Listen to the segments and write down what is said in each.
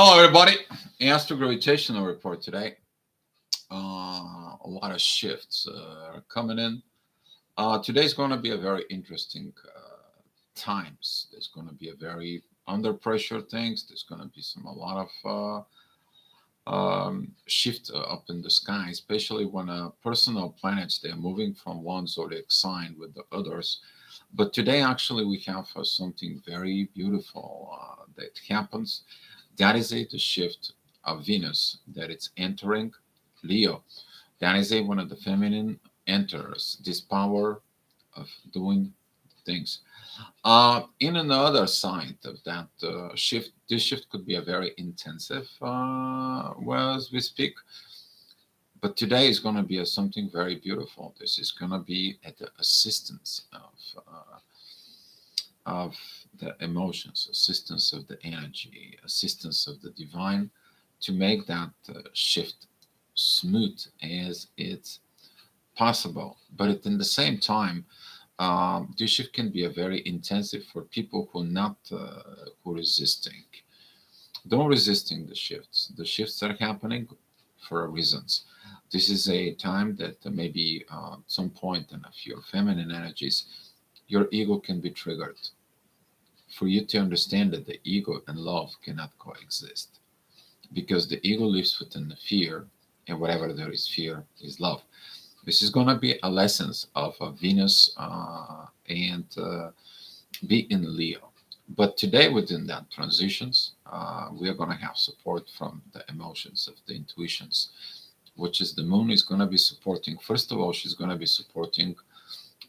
Hello, everybody. Astro gravitational report today. A lot of shifts are coming in. Today's going to be a very interesting times. There's going to be a very under pressure things. There's going to be a lot of shift up in the sky, especially when personal planets they're moving from one zodiac sign with the others. But today, actually, we have something very beautiful that happens. That is the shift of Venus that it's entering Leo. That is when the feminine enters this power of doing things. In another side of that shift, this shift could be a very intensive, as we speak. But today is going to be something very beautiful. This is going to be at the assistance of the emotions, assistance of the energy, assistance of the divine to make that shift smooth as it's possible. But at in the same time, this shift can be a very intensive for people who not who resisting. Don't resisting the shifts. The shifts are happening for reasons. This is a time that maybe at some point in of your feminine energies, your ego can be triggered for you to understand that the ego and love cannot coexist because the ego lives within the fear, and whatever there is fear is love. This is going to be a lessons of Venus and be in Leo. But today, within that transitions, we are going to have support from the emotions of the intuitions, which is the moon is going to be supporting. First of all, she's going to be supporting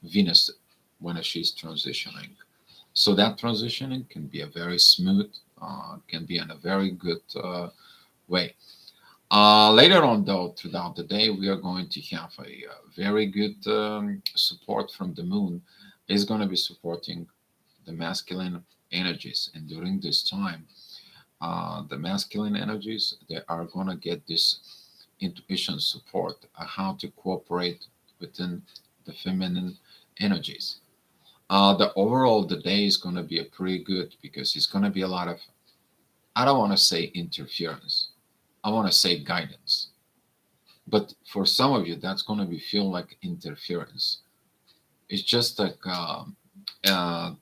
Venus when she's transitioning. So that transitioning can be a very smooth, can be in a very good way. Later on, though, throughout the day, we are going to have a very good support from the moon. Is going to be supporting the masculine energies, and during this time, the masculine energies they are going to get this intuition support, how to cooperate within the feminine energies. The overall the day is going to be a pretty good because it's going to be a lot of, I don't want to say interference, I want to say guidance. But for some of you, that's going to be feel like interference. It's just like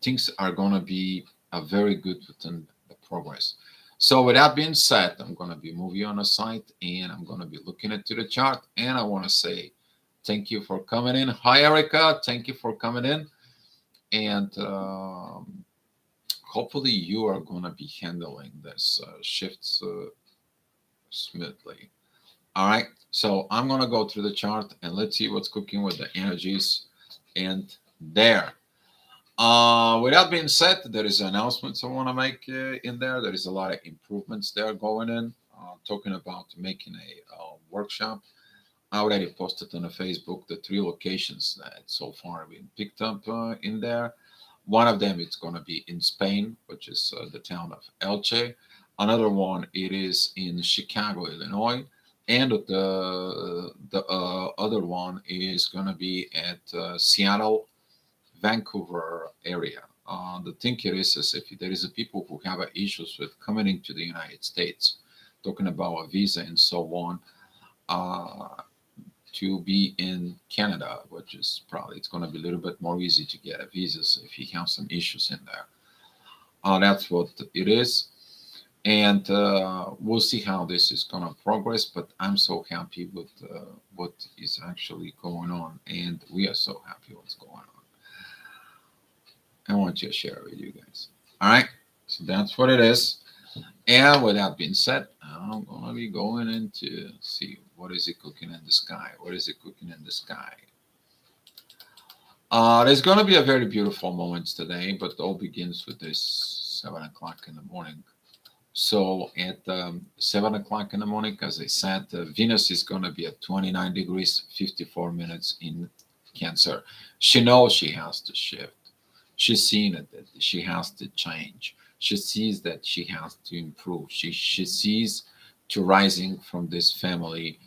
things are going to be very good within the progress. So with that being said, I'm going to be moving on a site and I'm going to be looking into the chart. And I want to say thank you for coming in. Hi, Erica. Thank you for coming in. And hopefully you are going to be handling this shifts smoothly. All right. So I'm going to go through the chart and let's see what's cooking with the energies. And there. With that being said, there is announcements I want to make in there. There is a lot of improvements there going in. Talking about making a workshop. I already posted on the Facebook the 3 locations that so far have been picked up in there. One of them it's going to be in Spain, which is the town of Elche. Another one it is in Chicago, Illinois, and the other one is going to be at Seattle, Vancouver area. The thing here is if there is a people who have issues with coming into the United States, talking about a visa and so on, to be in Canada, which is probably it's going to be a little bit more easy to get a visa if you have some issues in there. That's what it is, and we'll see how this is going to progress. But I'm so happy with what is actually going on, and we are so happy what's going on. I want to share it with you guys. All right, so that's what it is. And with that being said, I'm gonna be going into see what is it cooking in the sky. What is it cooking in the sky? There's gonna be a very beautiful moment today, but it all begins with this 7 o'clock in the morning. So at 7 o'clock in the morning, as I said, Venus is gonna be at 29 degrees 54 minutes in Cancer. She knows she has to shift. She's seen it that she has to change. She sees that she has to improve. She sees to rising from this family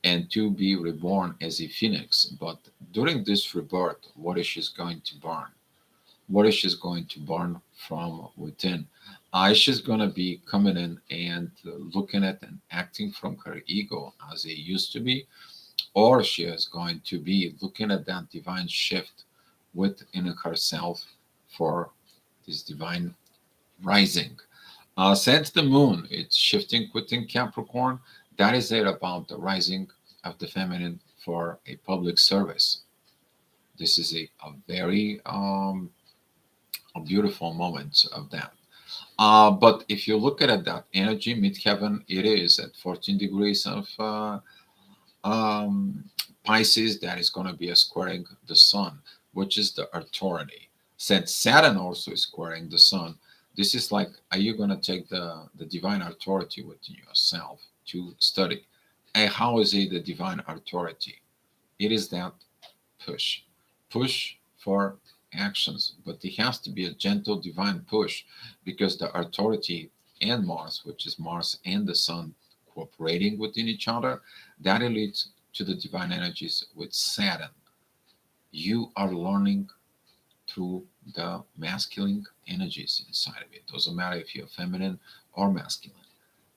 and to be reborn as a phoenix. But during this rebirth, what is she going to burn? What is she going to burn from within? Aisha's going to be coming in and looking at and acting from her ego as it used to be, or she is going to be looking at that divine shift within herself for this divine rising. Since the moon, it's shifting within Capricorn. That is it about the rising of the feminine for a public service. This is a very a beautiful moment of that. But if you look at it, that energy, midheaven, it is at 14 degrees of um, Pisces, that is going to be a squaring the sun, which is the authority. Since Saturn also is squaring the sun, this is like, are you going to take the divine authority within yourself to study? And how is it the divine authority? It is that push, push for actions, but it has to be a gentle divine push because the authority and Mars, which is Mars and the Sun cooperating within each other, that leads to the divine energies with Saturn. You are learning through the masculine energies inside of it. Doesn't matter if you're feminine or masculine.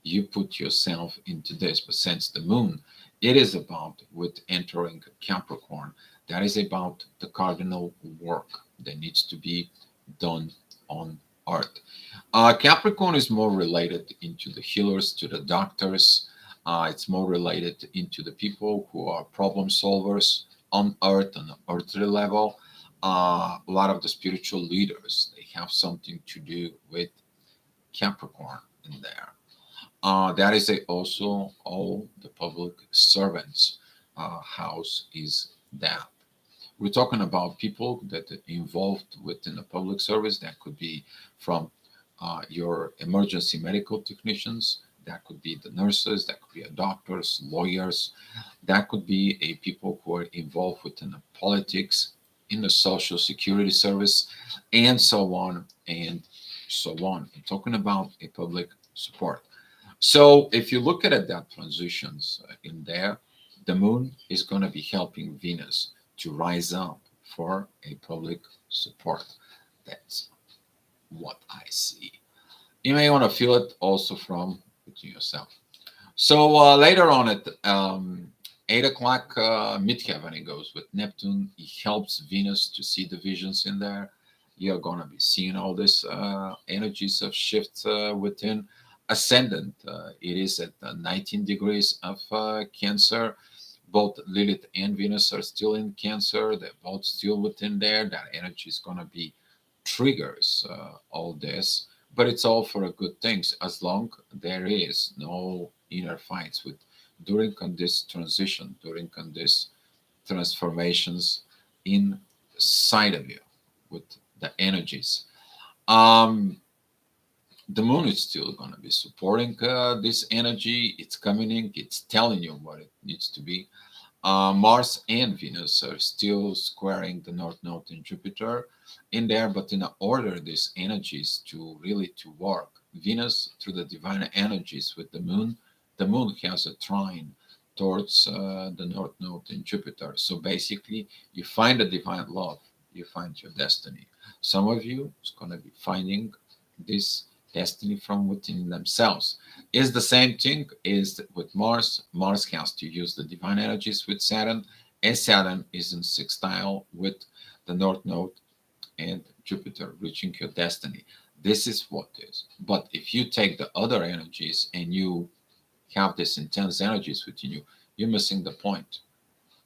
You put yourself into this. But since the moon, it is about with entering Capricorn, that is about the cardinal work that needs to be done on earth. Capricorn is more related into the healers, to the doctors. It's more related into the people who are problem solvers on earth, on the earthly level. A lot of the spiritual leaders, they have something to do with Capricorn in there. That is also all the public servants house is that. We're talking about people that are involved within the public service. That could be from your emergency medical technicians. That could be the nurses. That could be doctors, lawyers. That could be a people who are involved within the politics, in the social security service, and so on and so on. I'm talking about a public support. So if you look at it, that transitions in there, the moon is going to be helping Venus to rise up for a public support. That's what I see. You may want to feel it also from within yourself. So later on at 8 o'clock, midheaven, it goes with Neptune. It helps Venus to see the visions in there. You're going to be seeing all this energies of shift within ascendant. It is at 19 degrees of Cancer. Both Lilith and Venus are still in Cancer. They're both still within there. That energy is going to be triggers all this, but it's all for a good things as long there is no inner fights with during this transition, during this transformations inside of you with the energies. Um, the moon is still going to be supporting this energy. It's coming in, it's telling you what it needs to be. Mars and Venus are still squaring the North Node in Jupiter in there, but in order these energies to really to work, Venus through the divine energies with the moon has a trine towards the North Node in Jupiter. So basically, you find a divine love, you find your destiny. Some of you is going to be finding this destiny from within themselves. Is the same thing is with Mars. Mars has to use the divine energies with Saturn, and Saturn is in sextile with the North Node and Jupiter, reaching your destiny. This is what is. But if you take the other energies and you have this intense energies within you, you're missing the point.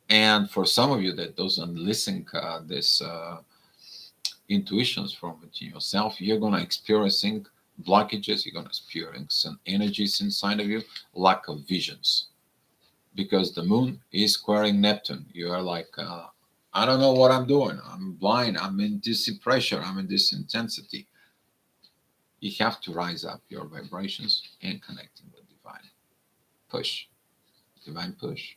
And for some of you that doesn't listen this intuitions from within yourself, you're gonna experiencing blockages. You're gonna experience some energies inside of you, lack of visions, because the moon is squaring Neptune. You are like, I don't know what I'm doing. I'm blind. I'm in this pressure. I'm in this intensity. You have to rise up your vibrations and connecting with divine push, divine push.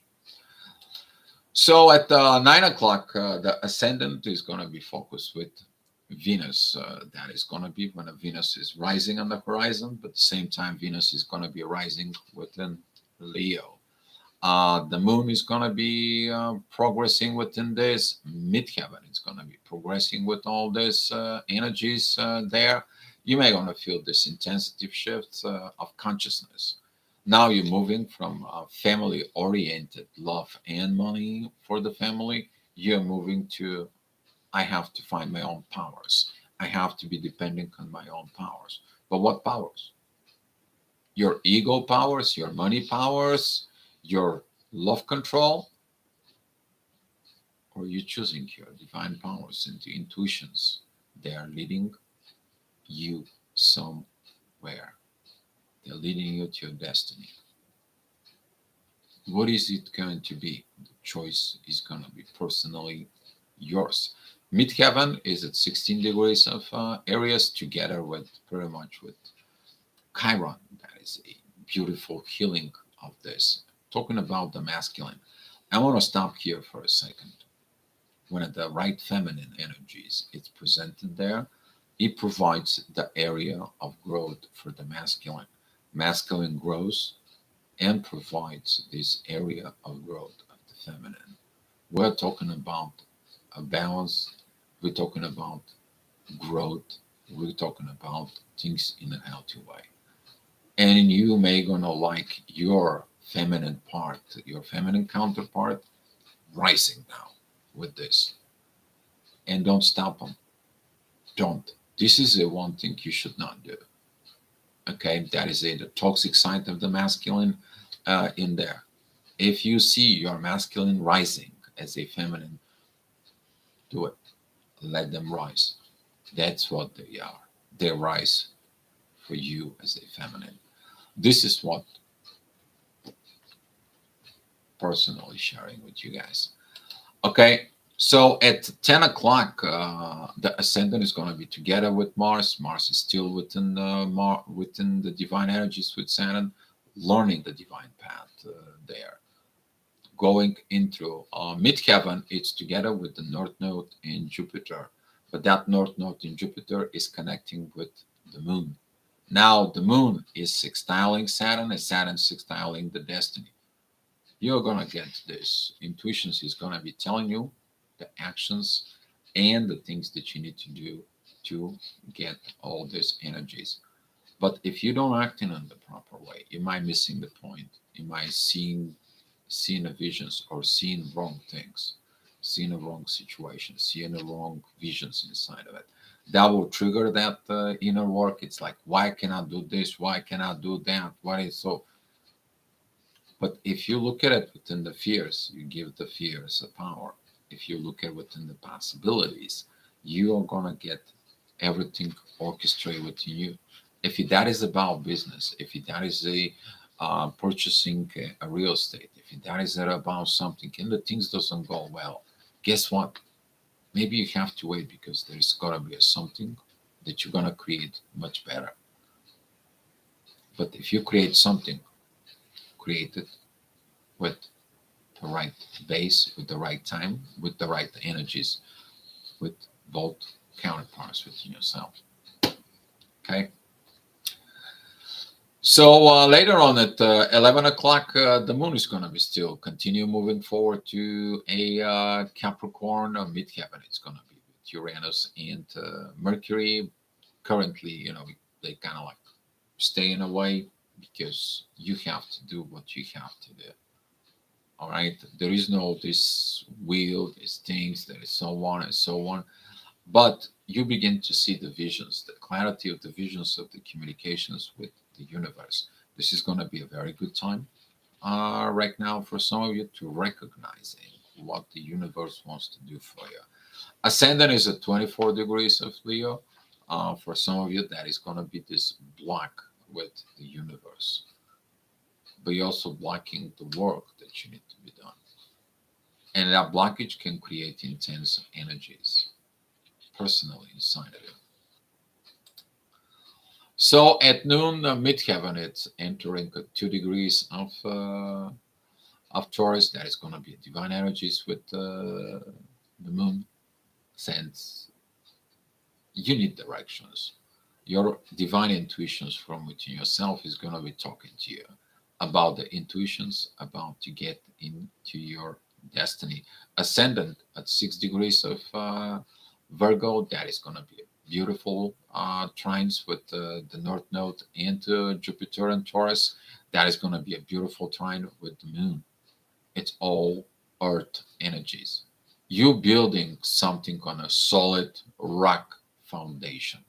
So at 9 o'clock, the ascendant is going to be focused with Venus. That is going to be when Venus is rising on the horizon, but at the same time, Venus is going to be rising within Leo. The moon is going to be progressing within this midheaven. It's going to be progressing with all these energies there. You may want to feel this intensity shift of consciousness. Now you're moving from family oriented love and money for the family. You're moving to I have to find my own powers. I have to be dependent on my own powers. But what powers? Your ego powers, your money powers, your love control, or you choosing your divine powers and the intuitions? They are leading you somewhere. They're leading you to your destiny. What is it going to be? The choice is going to be personally yours. Midheaven is at 16 degrees of Aries together with pretty much with Chiron. That is a beautiful healing of this. Talking about the masculine, I want to stop here for a second. When the right feminine energies is presented there, it provides the area of growth for the masculine. Masculine grows and provides this area of growth of the feminine. We're talking about a balance, we're talking about growth, we're talking about things in a healthy way. And you may gonna like your feminine part, your feminine counterpart rising now with this. And don't stop them. Don't. This is the one thing you should not do. Okay, that is the toxic side of the masculine in there. If you see your masculine rising as a feminine, do it. Let them rise. That's what they are. They rise for you as a feminine. This is what personally sharing with you guys. Okay, so at 10 o'clock, the ascendant is going to be together with Mars. Mars is still within within the divine energies with Saturn, learning the divine path there. Going into midheaven, it's together with the North Node in Jupiter. But that North Node in Jupiter is connecting with the Moon. Now the Moon is sextiling Saturn, and Saturn sextiling the destiny. You're gonna get this. Intuitions is gonna be telling you the actions and the things that you need to do to get all these energies. But if you don't act in the proper way, you might missing the point. You might seeing the visions or seeing wrong things, seeing the wrong situation, seeing the wrong visions inside of it. That will trigger that inner work. It's like, why can I do this? Why can I do that? Why is so? But if you look at it within the fears, you give the fears a power. If you look at within the possibilities, you are gonna get everything orchestrated within you. If that is about business, if that is a purchasing a real estate, if that is about something and the things doesn't go well, guess what? Maybe you have to wait because there's gotta be a something that you're gonna create much better. But if you create something, create it with the right base, with the right time, with the right energies, with both counterparts within yourself. Okay. So later on at 11 o'clock, the moon is going to be still continue moving forward to a Capricorn or midheaven. It's going to be with Uranus and Mercury. Currently, they kind of like staying away because you have to do what you have to do. All right. There is no this wheel, these things, there is so on and so on. But you begin to see the visions, the clarity of the visions of the communications with the universe. This is going to be a very good time right now for some of you to recognizing what the universe wants to do for you. Ascendant is at 24 degrees of Leo. For some of you, that is going to be this block with the universe. But you're also blocking the work that you need to be done. And that blockage can create intense energies personally inside of you. So at noon, midheaven, it's entering 2 degrees of Taurus. That is going to be divine energies with the moon. Since you need directions, your divine intuitions from within yourself is going to be talking to you about the intuitions about to get into your destiny. Ascendant at 6 degrees of Virgo, that is going to be a beautiful trines with the North Node and Jupiter and Taurus. That is going to be a beautiful trine with the Moon. It's all Earth energies. You building something on a solid rock foundation.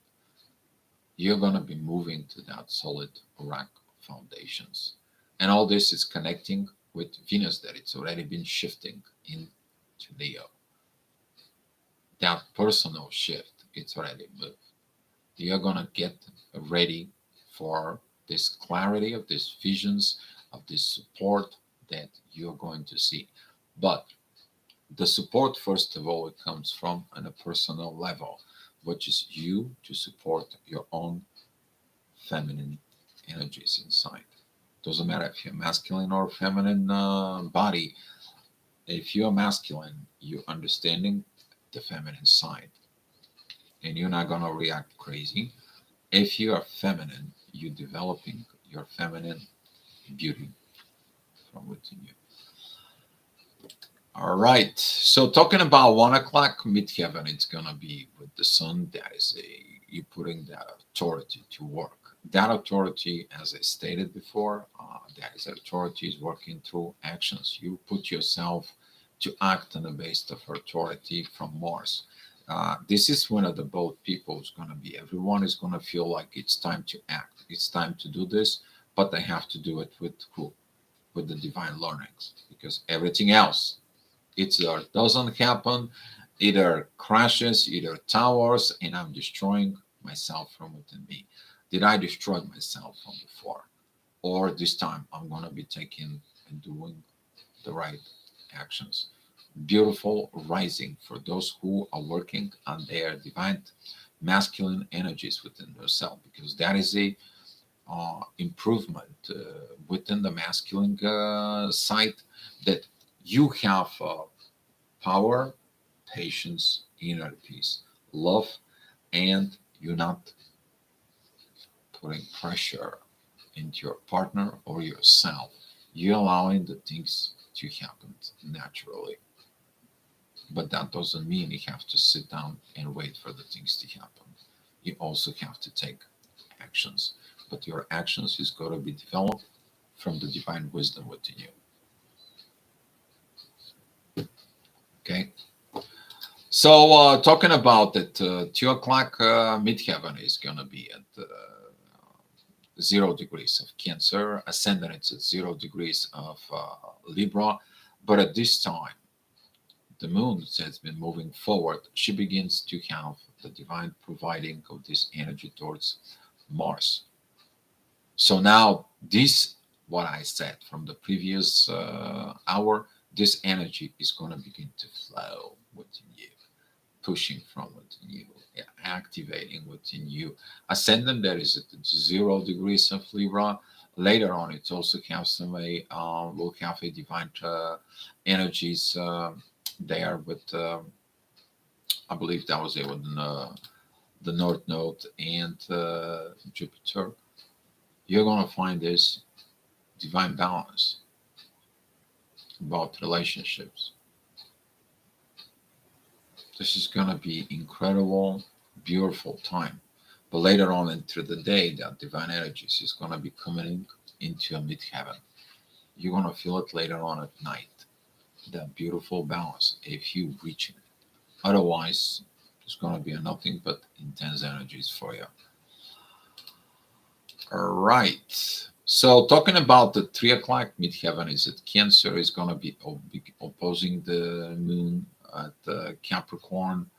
You're going to be moving to that solid rock foundations. And all this is connecting with Venus that it's already been shifting into Leo. That personal shift, it's already moved. You're going to get ready for this clarity of these visions, of this support that you're going to see. But the support, first of all, it comes from on a personal level, which is you to support your own feminine energies inside. Doesn't matter if you're masculine or feminine body. If you're masculine, you're understanding the feminine side, and you're not gonna react crazy. If you are feminine, you're developing your feminine beauty from within you. All right. So talking about 1 o'clock midheaven, it's gonna be with the sun. That is a you putting that authority to work. That authority, as I stated before, that is authority is working through actions. You put yourself to act on the basis of authority from Mars. This is one of the both people is going to be. Everyone is going to feel like it's time to act. It's time to do this, but they have to do it with who? With the divine learnings, because everything else either doesn't happen, either crashes, either towers, and I'm destroying myself from within me. Did I destroy myself from before? Or this time I'm going to be taking and doing the right actions. Beautiful rising for those who are working on their divine masculine energies within themselves, because that is a improvement within the masculine side, that you have power, patience, inner peace, love, and you're not putting pressure into your partner or yourself. You're allowing the things to happen naturally. But that doesn't mean you have to sit down and wait for the things to happen. You also have to take actions. But your actions is going to be developed from the divine wisdom within you. Okay. So talking about that, 2 o'clock midheaven is going to be at 0 degrees of Cancer, ascendant at 0 degrees of Libra. But at this time, the moon has been moving forward. She begins to have the divine providing of this energy towards Mars. So now, this, what I said from the previous hour, this energy is going to begin to flow within you, pushing from within you, activating within you. Ascendant, that is at 0 degrees of Libra. Later on, it also has some will have a divine energies there with, I believe that was it with the North Node and Jupiter. You're going to find this divine balance about relationships. This is going to be incredible, beautiful time. But later on into the day, that divine energies is going to be coming into a midheaven. You're going to feel it later on at night. That beautiful balance if you reach it. Otherwise, it's going to be nothing but intense energies for you. All right. So talking about the 3 o'clock midheaven is that Cancer is going to be opposing the moon at Capricorn.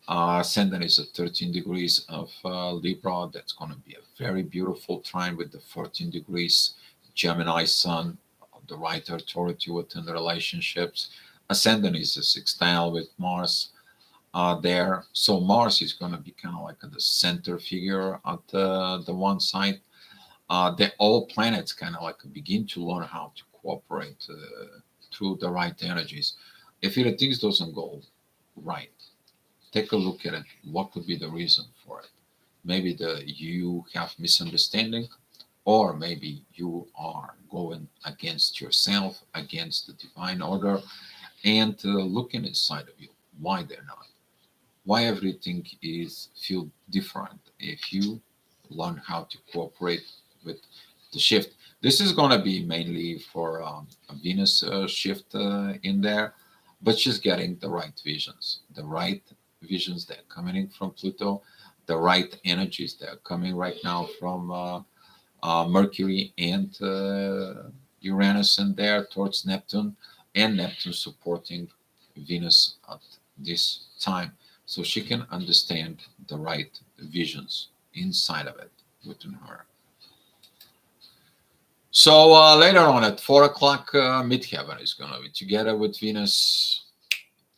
Ascendant is at 13 degrees of Libra. That's going to be a very beautiful trine with the 14 degrees Gemini Sun, the right authority within the relationships. Ascendant is a sextile with Mars there. So Mars is going to be kind of like the center figure at the one side. All planets kind of like begin to learn how to cooperate through the right energies. If it, things doesn't go right, take a look at it. What could be the reason for it? Maybe you have misunderstanding, or maybe you are going against yourself, against the divine order, and looking inside of you why they're not. why everything is feel different if you learn how to cooperate with the shift. This is going to be mainly for a Venus shift in there, but she's getting the right visions that are coming in from Pluto, the right energies that are coming right now from Mercury and Uranus in there towards Neptune, and Neptune supporting Venus at this time. So she can understand the right visions inside of it within her. So later on at 4 o'clock, midheaven is going to be together with Venus.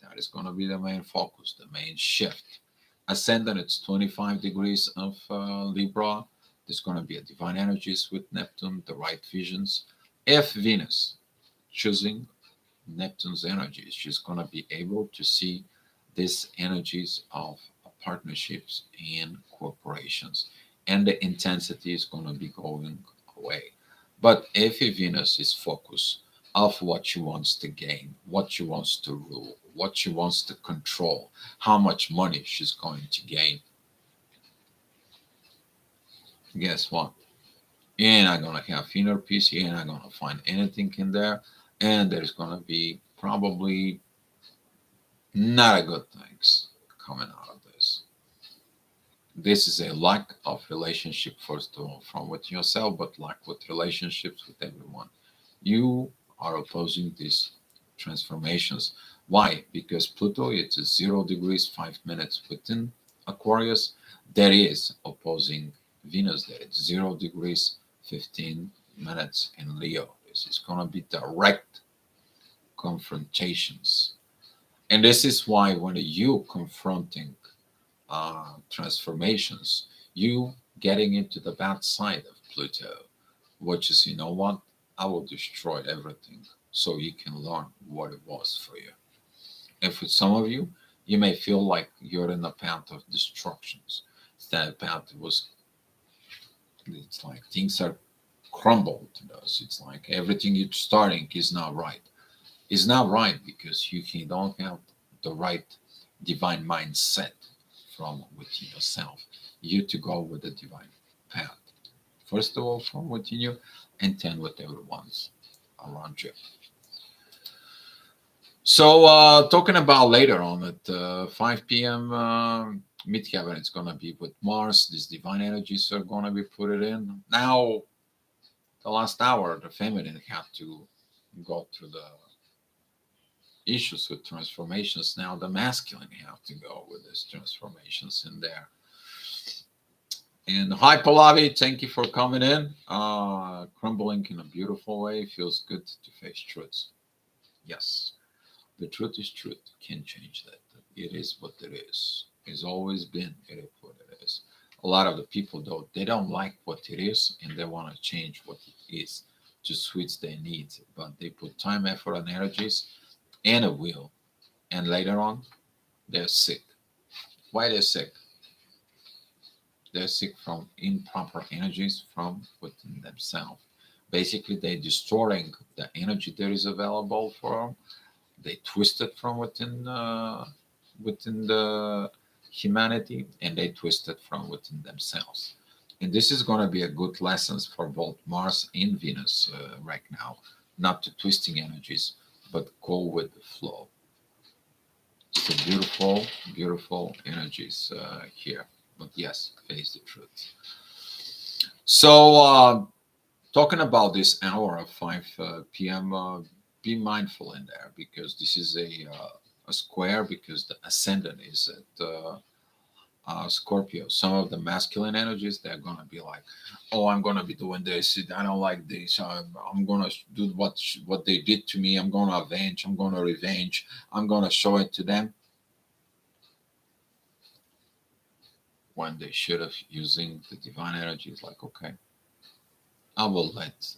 That is going to be the main focus, the main shift. Ascendant, it's 25 degrees of Libra. There's going to be a divine energies with Neptune, the right visions. If Venus choosing Neptune's energies, she's going to be able to see these energies of partnerships and corporations, and the intensity is going to be going away. But if Venus is focused of what she wants to gain, what she wants to rule, what she wants to control, how much money she's going to gain, guess what? You're not going to have inner peace. You're not going to find anything in there. And there's going to be probably not a good things coming out of this. This is a lack of relationship, first of all, from with yourself, but lack with relationships with everyone. You are opposing these transformations. Why? Because Pluto, it's 0 degrees 5 minutes within Aquarius. That is opposing Venus. That it's 0 degrees 15 minutes in Leo. This is going to be direct confrontations. And this is why when you confronting transformations, you getting into the bad side of Pluto, which is, you know what, I will destroy everything so you can learn what it was for you. And for some of you, you may feel like you're in a path of destructions. That path was, it's like things are crumbled to us. It's like everything you're starting is not right. It's not right because you don't have the right divine mindset from within yourself. You to go with the divine path. First of all, from within you, and then with everyone's around you. So, talking about later on at 5 p.m. Midheaven, it's going to be with Mars. These divine energies are going to be put it in. Now, the last hour, the feminine had to go through the issues with transformations. Now, the masculine have to go with these transformations in there. And hi, Pallavi. Thank you for coming in. Crumbling in a beautiful way. Feels good to face truths. Yes, the truth is truth. Can't change that. It is what it is. It's always been. It is what it is. A lot of the people, though, they don't like what it is and they want to change what it is to suit their needs. But they put time, effort, and energies and a will. And later on, they're sick. Why they're sick? They're sick from improper energies from within themselves. Basically, they're destroying the energy that is available for them. They twist it from within the humanity, and they twist it from within themselves. And this is going to be a good lessons for both Mars and Venus right now. Not to twisting energies, but go with the flow. So beautiful, beautiful energies here. But yes, face the truth. So, talking about this hour of 5 p.m., be mindful in there because this is a square because the ascendant is at Scorpio. Some of the masculine energies, they're going to be like, oh, I'm going to be doing this. I don't like this. I'm going to do what they did to me. I'm going to avenge. I'm going to revenge. I'm going to show it to them. When they should have using the divine energy, it's like, okay, I will let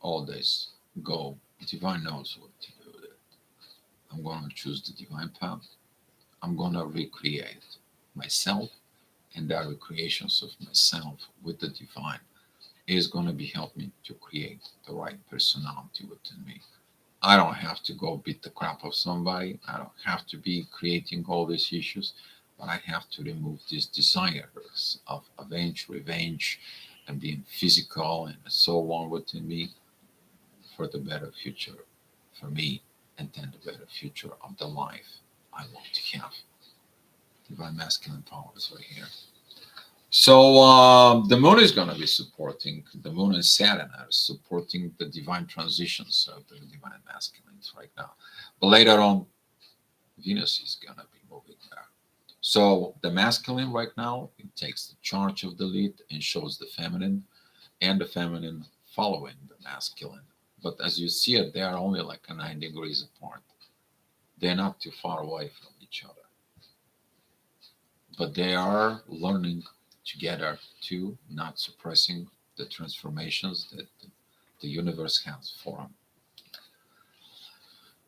all this go. The divine knows what to do with it. I'm going to choose the divine path. I'm going to recreate myself, and that recreations of myself with the divine is going to be help me to create the right personality within me. I don't have to go beat the crap of somebody. I don't have to be creating all these issues, but I have to remove these desires of avenge, revenge, and being physical and so on within me for the better future for me and then the better future of the life I want to have. Divine masculine powers right here. So the moon is going to be supporting, the moon and Saturn are supporting the divine transitions of the divine masculines right now. But later on, Venus is going to be moving there. So the masculine right now, it takes the charge of the lead and shows the feminine, and the feminine following the masculine. But as you see it, they are only like a 9 degrees apart. They're not too far away from each other. But they are learning together too, not suppressing the transformations that the universe has for them.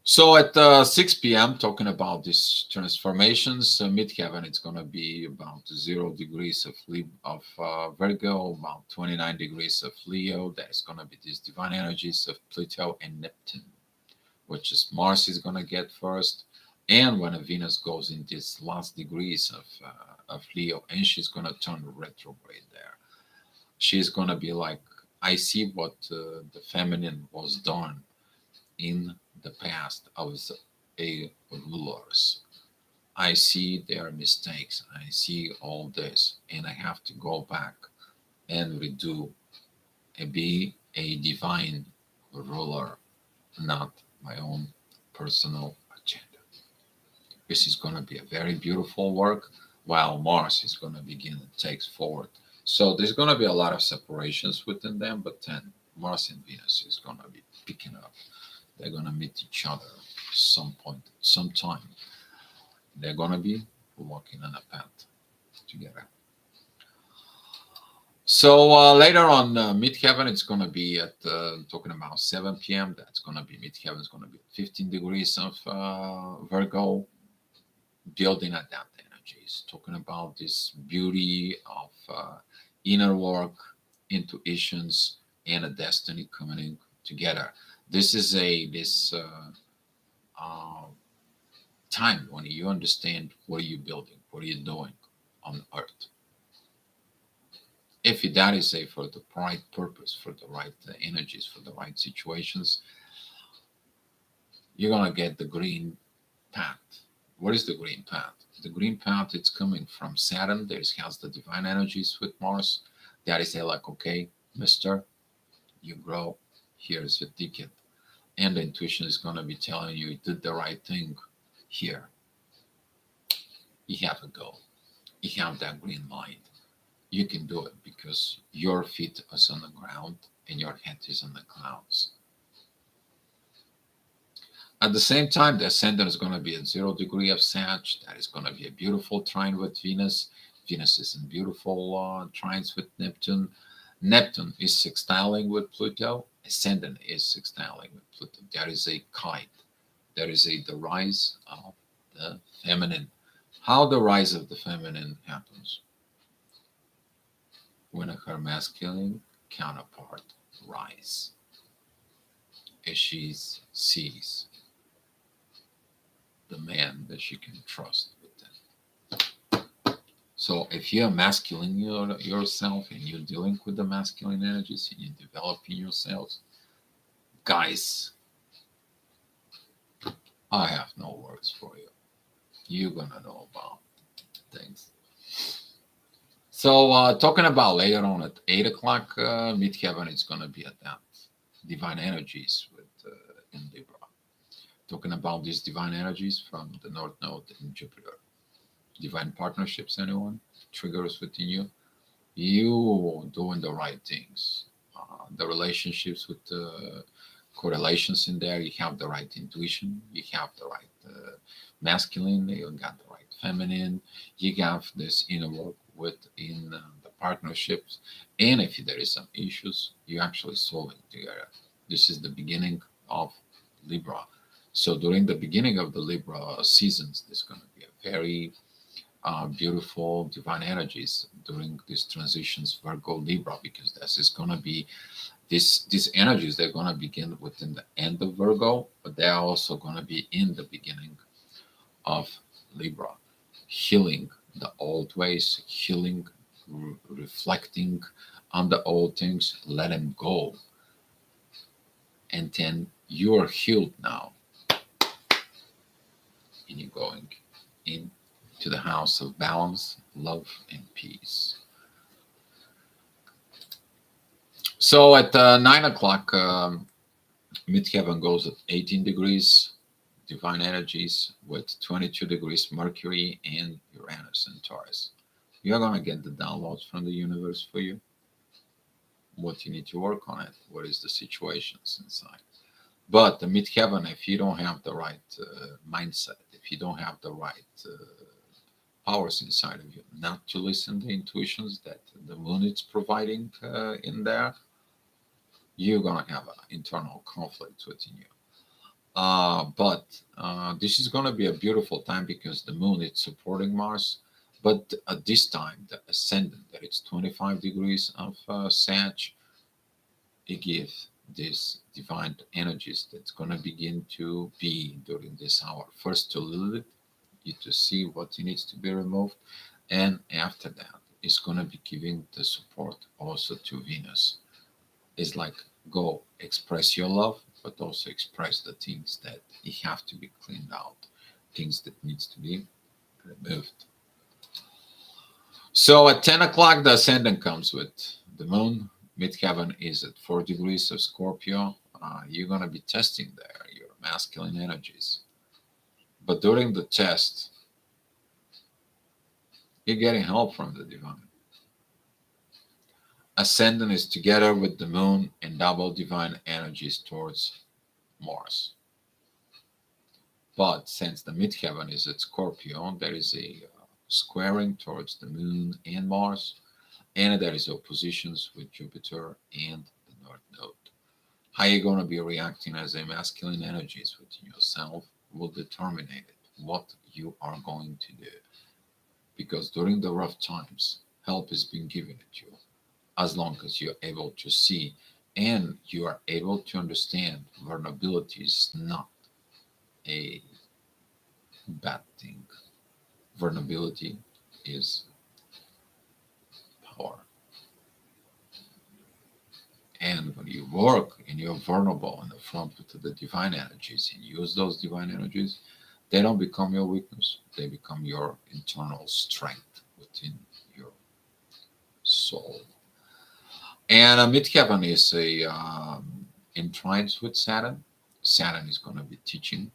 So at 6 p.m., talking about these transformations, midheaven, it's going to be about 0 degrees of Virgo, about 29 degrees of Leo. That is going to be these divine energies of Pluto and Neptune, which is Mars is going to get first. And when Venus goes in these last degrees of Leo, and she's going to turn retrograde there, she's going to be like, I see what the feminine was done in the past as a rulers. I see their mistakes. I see all this, and I have to go back and redo and be a divine ruler, not my own personal agenda. This is going to be a very beautiful work, while Mars is going to begin and takes forward. So there's going to be a lot of separations within them, but then Mars and Venus is going to be picking up. They're going to meet each other some point, sometime. They're going to be walking on a path together. So later on, midheaven, it's going to be at talking about 7 p.m. That's going to be midheaven. It's going to be 15 degrees of Virgo, building at that energies, talking about this beauty of inner work, intuitions, and a destiny coming in together. This is this uh, time when you understand what are you building, what are you doing on Earth. If that is for the right purpose, for the right energies, for the right situations, you're gonna get the green path. What is the green path? The green path, it's coming from Saturn. There has the divine energies with Mars. That is like, okay, mister, you grow, here's your ticket. And the intuition is going to be telling you did the right thing here. You have a goal. You have that green light. You can do it because your feet is on the ground and your head is on the clouds. At the same time, the ascendant is going to be at 0 degree of Sag. That is going to be a beautiful trine with Venus. Venus is in beautiful trines with Neptune. Neptune is sextiling with Pluto. Ascendant is sextiling with Pluto. There is a kite. There is the rise of the feminine. How the rise of the feminine happens? When her masculine counterpart rise. As she sees the man that she can trust with them. So if you're masculine yourself and you're dealing with the masculine energies and you're developing yourselves, guys, I have no words for you. You're gonna know about things. So talking about later on at 8 o'clock, midheaven is gonna be at that divine energies with in Libra. Talking about these divine energies from the North Node in Jupiter. Divine partnerships, anyone? Triggers within you? You doing the right things. The relationships with the correlations in there, you have the right intuition, you have the right masculine, you got the right feminine, you have this inner work within the partnerships. And if there is some issues, you actually solve it together. This is the beginning of Libra. So during the beginning of the Libra seasons, there's going to be a very beautiful divine energies during these transitions Virgo Libra, because this is going to be These energies, they're going to begin within the end of Virgo, but they're also going to be in the beginning of Libra, healing the old ways, healing, reflecting on the old things, let them go. And then you're healed now, and you're going into the house of balance, love, and peace. So at 9 o'clock, midheaven goes at 18 degrees, divine energies with 22 degrees Mercury and Uranus and Taurus. You're going to get the downloads from the universe for you. What you need to work on it. What is the situations inside? But the midheaven, if you don't have the right mindset, if you don't have the right powers inside of you, not to listen to intuitions that the moon is providing in there, you're gonna have an internal conflict within you. But this is gonna be a beautiful time because the moon is supporting Mars. But at this time, the ascendant, that it's 25 degrees of Sag, it gives these divine energies that's going to begin to be during this hour. First to Lilith, you to see what needs to be removed, and after that, it's going to be giving the support also to Venus. It's like go express your love, but also express the things that have to be cleaned out, things that needs to be removed. So at 10 o'clock, the ascendant comes with the moon. Midheaven is at 4 degrees of Scorpio. You're going to be testing there your masculine energies. But during the test, you're getting help from the divine. Ascendant is together with the moon and double divine energies towards Mars. But since the midheaven is at Scorpio, there is a squaring towards the moon and Mars, and there is oppositions with Jupiter and the North Node. How you're going to be reacting as a masculine energies within yourself will determine it, what you are going to do. Because during the rough times, help is being given at you as long as you're able to see and you are able to understand vulnerability is not a bad thing. Vulnerability is power. And when you work and you're vulnerable in the front to the divine energies and use those divine energies, they don't become your weakness. They become your internal strength within your soul. And midheaven is a in trines with Saturn. Saturn is going to be teaching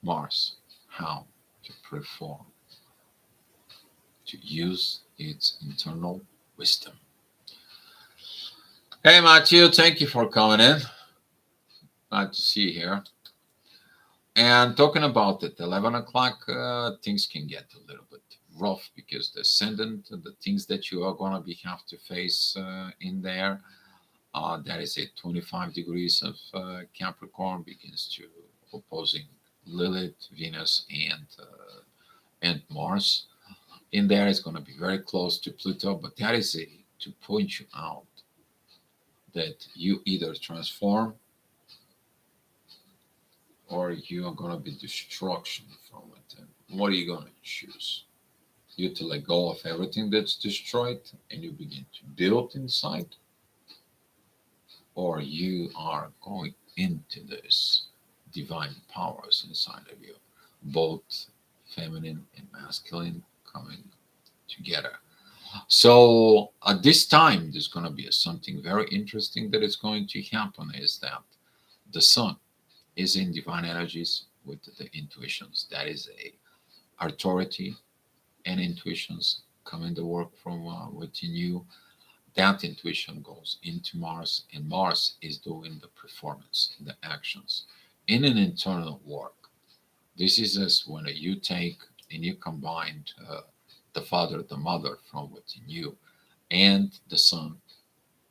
Mars how to perform, to use its internal wisdom. Hey, Matthew, thank you for coming in. Glad to see you here. And talking about it, 11 o'clock, things can get a little bit rough because the ascendant, the things that you are going to be have to face in there, that is a 25 degrees of Capricorn begins to opposing Lilith, Venus, and Mars. In there is going to be very close to Pluto, but that is a to point you out that you either transform or you are going to be destruction from it. And what are you going to choose? You to let go of everything that's destroyed and you begin to build inside, or you are going into this divine powers inside of you, both feminine and masculine coming together. So at this time, there's going to be something very interesting that is going to happen is that the sun is in divine energies with the intuitions. That is a authority and intuitions coming to work from within you. That intuition goes into Mars, and Mars is doing the performance, the actions in an internal work. This is as when you take and you combine the father, the mother from within you, and the son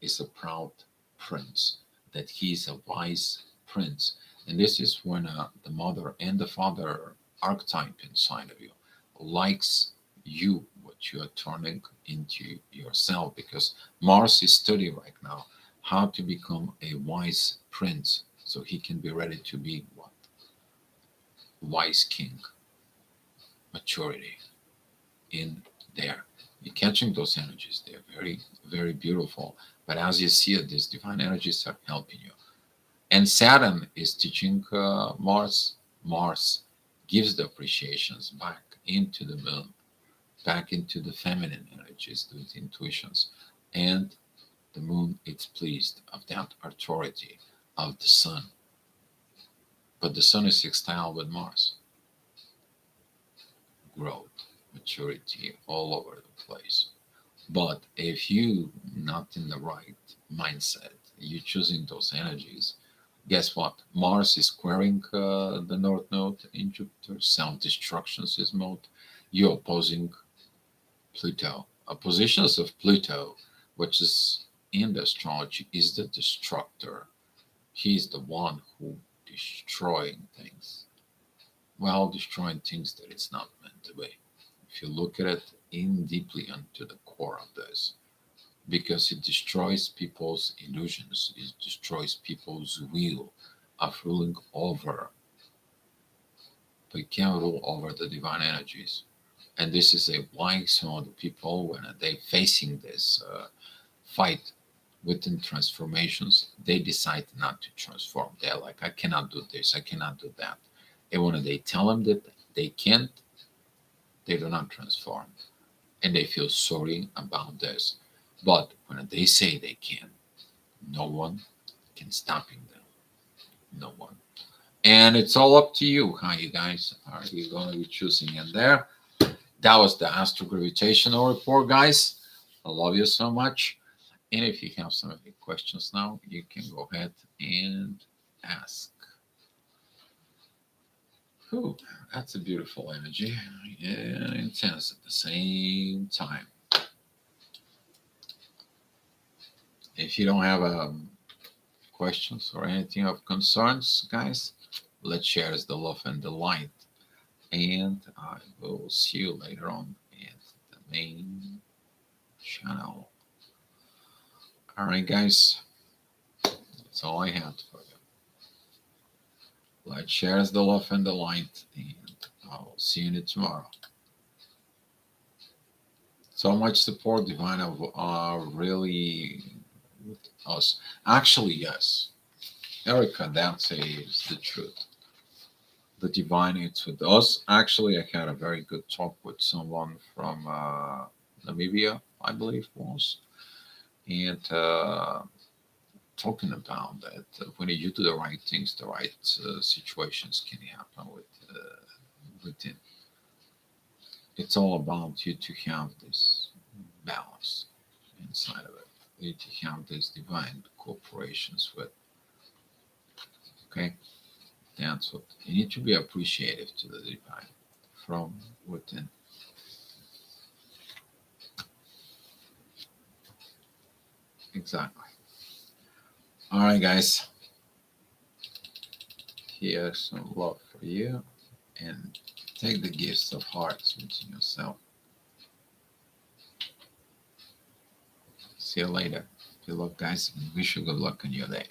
is a proud prince, that he is a wise prince. And this is when the mother and the father archetype inside of you likes you, what you are turning into yourself, because Mars is studying right now how to become a wise prince so he can be ready to be what? Wise king, maturity in there. You're catching those energies. They're very, very beautiful. But as you see it, these divine energies are helping you. And Saturn is teaching Mars. Mars gives the appreciations back into the moon, back into the feminine energies, the intuitions. And the moon is pleased of that authority of the sun. But the sun is sextile with Mars. Growth, maturity, all over the place. But if you not in the right mindset, you choosing those energies, guess what? Mars is squaring the North Node in Jupiter. Self-destruction is mode. You're opposing Pluto. Oppositions of Pluto, which is in the astrology, is the destructor. He's the one who destroying things. Well, destroying things that it's not meant to be. If you look at it in deeply into the core of this, because it destroys people's illusions, it destroys people's will of ruling over, but it can't rule over the divine energies. And this is a why some of the people, when they facing this fight within transformations, they decide not to transform. They're like, I cannot do this, I cannot do that. And when they tell them that they can't, they do not transform. And they feel sorry about this. But when they say they can, no one can stop them. No one. And it's all up to you how you guys are you going to be choosing in there. That was the astro gravitational report, guys. I love you so much. And if you have some questions now, you can go ahead and ask. Ooh, that's a beautiful energy. Yeah, intense at the same time. If you don't have questions or anything of concerns, guys, let's share the love and the light. And I will see you later on in the main channel. All right, guys, that's all I had for you. Let's share the love and the light, and I'll see you tomorrow. So much support, Divine, of really with us. Actually, yes, Erica, that says the truth. The divine is with us. Actually, I had a very good talk with someone from Namibia, I believe was, and talking about that when you do the right things, the right situations can happen within. It's all about you to have this balance inside of it. You to have these divine cooperations with. Okay, that's what you need to be appreciative to the divine from within. Exactly. All right, guys. Here's some love for you, and take the gifts of hearts within yourself. See you later. Good luck, guys, and wish you good luck in your day.